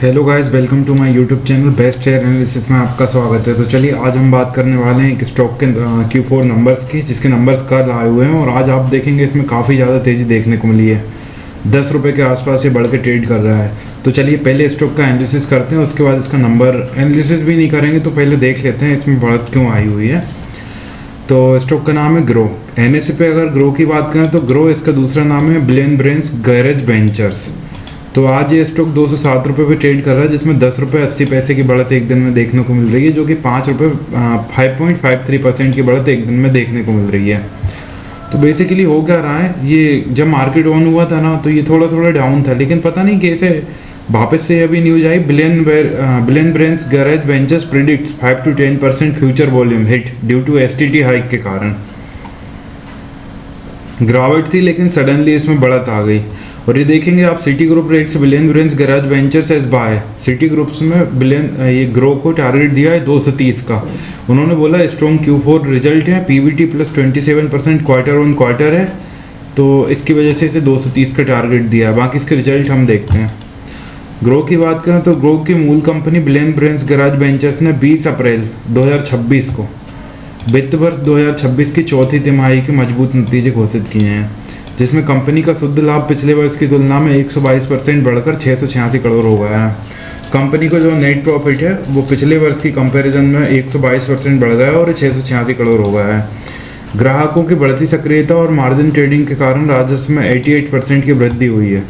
Hello guys, welcome to my YouTube channel best share analysis में आपका स्वागत है। तो चलिए आज हम बात करने वाले हैं एक स्टॉक के Q4 नंबर्स की, जिसके नंबर्स कल आए हुए हैं और आज आप देखेंगे इसमें काफ़ी ज़्यादा तेज़ी देखने को मिली है। 10 रुपये के आसपास ये बढ़ के ट्रेड कर रहा है। तो चलिए पहले स्टॉक का एनालिसिस करते हैं, उसके बाद इसका नंबर एनालिसिस भी नहीं करेंगे तो पहले देख लेते हैं इसमें बढ़त क्यों आई हुई है। तो स्टॉक का नाम है ग्रो। NSE पे अगर ग्रो की बात करें तो ग्रो इसका दूसरा नाम है बिलियन ब्रेन्स गैरेज वेंचर्स। तो आज ये स्टॉक 207 रुपये पे ट्रेड कर रहा है, जिसमें 10 रुपये 80 पैसे की बढ़त एक दिन में देखने को मिल रही है, जो कि 5 रुपये 5.53% की बढ़त एक दिन में देखने को मिल रही है। तो बेसिकली हो क्या रहा है, ये जब मार्केट ऑन हुआ था ना तो ये थोड़ा थोड़ा डाउन था, लेकिन पता नहीं कैसे वापस से अभी news I billion brains garage ventures predicts 5 to 10% future volume hit due to STT hike के कारण। गिरावट थी लेकिन सडनली इसमें बढ़त आ गई। और ये देखेंगे आप, Citigroup rates billion brains garage ventures as buy. Citigroups में ये ग्रो को टारगेट दिया है 230 का। उन्होंने बोला स्ट्रॉन्ग Q4 रिजल्ट है, PBT plus 27% quarter on quarter है, तो इसकी वजह से इसे 230 का टारगेट दिया है। बाकी इसके रिजल्ट हम देखते हैं। ग्रो की बात करें तो ग्रो की मूल company billion brains garage ventures ने 20 अप्रैल 2026 को वित्त वर्ष 2026 की चौथी तिमाही के मजबूत नतीजे घोषित किए हैं, जिसमें कंपनी का शुद्ध लाभ पिछले वर्ष की तुलना में 122% बढ़कर 686 करोड़ हो गया है। कंपनी का जो नेट प्रॉफिट है वो पिछले वर्ष की कंपैरिजन में 122% बढ़ गया और 686 करोड़ हो गया है। ग्राहकों की बढ़ती सक्रियता और मार्जिन ट्रेडिंग के कारण राजस्व में 88% की वृद्धि हुई है।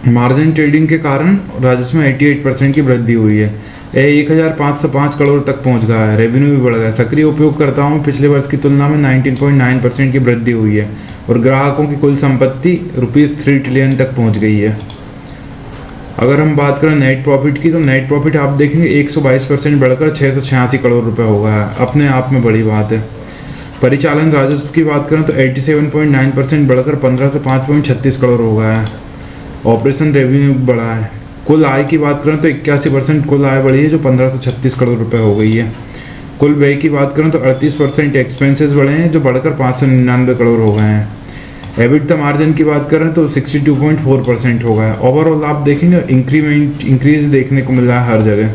मार्जिन ट्रेडिंग के कारण राजस्व में 88% की वृद्धि हुई है। 1505 करोड़ तक पहुंच गया है। रेवेन्यू भी बढ़ गया। सक्रिय उपयोगकर्ताओं में पिछले वर्ष की तुलना में 19.9% की वृद्धि हुई है और ग्राहकों की कुल संपत्ति ₹3 ट्रिलियन तक पहुंच गई है। अगर हम बात करें नेट प्रॉफिट की, तो नेट प्रॉफिट आप देखेंगे 122% बढ़कर 686 करोड़ रुपए हो गया है। अपने आप में बड़ी बात है। परिचालन राजस्व की बात करें तो 87.9% बढ़कर 15 से 5.36 करोड़ हो गया है। ऑपरेशन रेवेन्यू बढ़ा है। कुल आय की बात करें तो 81% कुल आय बढ़ी है, जो 1536 करोड़ रुपए हो गई है। कुल व्यय की बात करें तो 38% एक्सपेंसेस बढ़े हैं, जो बढ़कर 599 करोड़ हो गए हैं। एबिटा मार्जिन की बात करें तो 62.4% हो गया है। ओवरऑल आप देखेंगे इंक्रीज देखने को मिल रहा है हर जगह।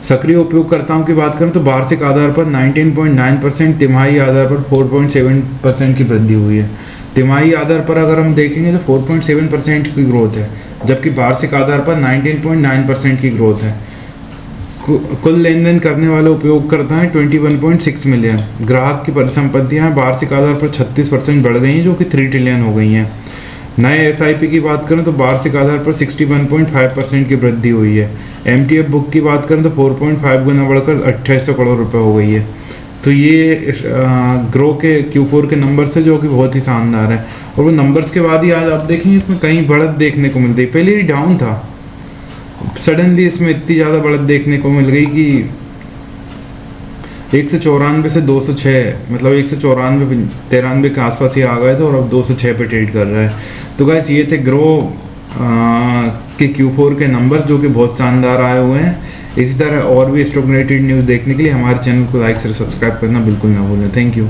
सक्रिय उपयोगकर्ताओं की बात करें तो वार्षिक आधार पर 19.9%, तिमाही आधार पर 4.7% की वृद्धि हुई है। तिमाही आधार पर अगर हम देखेंगे तो 4.7% की ग्रोथ है, जबकि वार्षिक आधार पर 19.9% की ग्रोथ है। कुल लेन देन करने वाले उपयोगकर्ता हैं 21.6 मिलियन। ग्राहक की परिसंपत्तियां वार्षिक आधार पर 36% बढ़ गई हैं, जो कि 3 ट्रिलियन हो गई हैं। नए SIP की बात करें तो वार्षिक आधार पर 61.5% की वृद्धि हुई है। MTF बुक की बात करें तो 4.5 गुना बढ़कर 2800 करोड़ रुपए हो गई है। तो ये ग्रो के Q4 के नंबर्स है, जो कि बहुत ही शानदार है। और वो नंबर्स के बाद ही आज आप देखेंगे इसमें कहीं बढ़त देखने को मिल रही। पहले ये डाउन था, सडनली इसमें इतनी ज़्यादा बढ़त देखने को मिल गई कि 194 से 206, मतलब 194-93 के आसपास ही आ गए थे और अब 206 पे ट्रेड कर रहा है। तो गाइस ये थे ग्रो के Q4 के नंबर्स, जो कि बहुत शानदार आए हुए हैं। इसी तरह और भी स्टॉक रिलेटेड न्यूज़ देखने के लिए हमारे चैनल को लाइक से सब्सक्राइब करना बिल्कुल ना भूलें। Thank you.